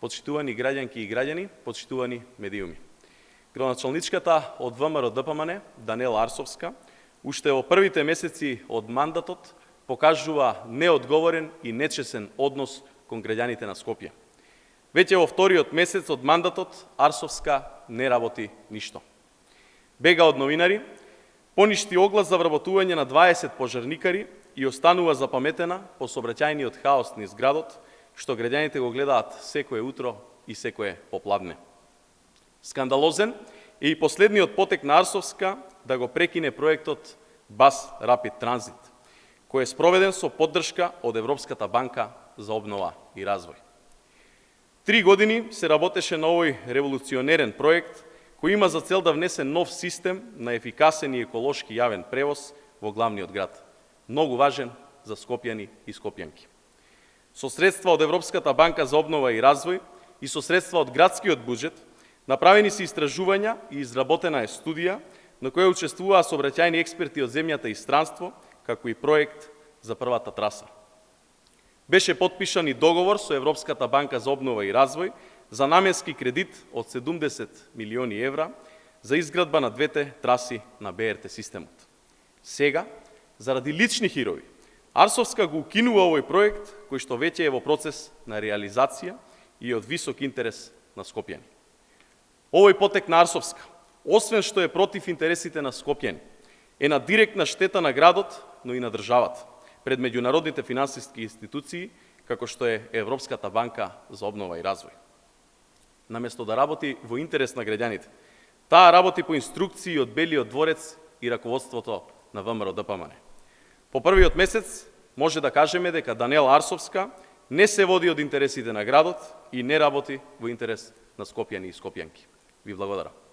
почитувани граѓанки и граѓани, почитувани медиуми. Градоначалничката од ВМРО ДПМН, Даниела Арсовска, уште во првите месеци од мандатот покажува неодговорен и нечесен однос кон граѓаните на Скопје. Веќе во вториот месец од мандатот Арсовска не работи ништо. Бега од новинари, поништи оглас за вработување на 20 пожарникари и останува запаметена по сообраќајниот хаос низ градот, што граѓаните го гледаат секое утро и секое попладне. Скандалозен е и последниот потек на Арсовска да го прекине проектот Бас Rapid Transit, кој е спроведен со поддршка од Европската банка за обнова и развој. 3 години се работеше на овој револуционерен проект, кој има за цел да внесе нов систем на ефикасен и еколошки јавен превоз во главниот град. Многу важен за скопјани и скопјанки. Со средства од Европската банка за обнова и развој и со средства од градскиот буџет направени се истражувања и изработена е студија на која учествуваа сообраќајни експерти од земјата и странство, како и проект за првата траса. Беше подпишан и договор со Европската банка за обнова и развој за наменски кредит од 70 милиони евра за изградба на двете траси на БРТ системот. Сега, заради лични хирови, Арсовска го укинува овој проект, кој што веќе е во процес на реализација и од висок интерес на скопјани. Овој потек на Арсовска, освен што е против интересите на скопјани, е на директна штета на градот, но и на државата, пред меѓународните финансиски институции, како што е Европската банка за обнова и развој. Наместо да работи во интерес на граѓаните, таа работи по инструкции од Белиот дворец и раководството на ВМРО ДПМН. По првиот месец може да кажеме дека Даниела Арсовска не се води од интересите на градот и не работи во интерес на скопјани и скопјанки. Ви благодарам.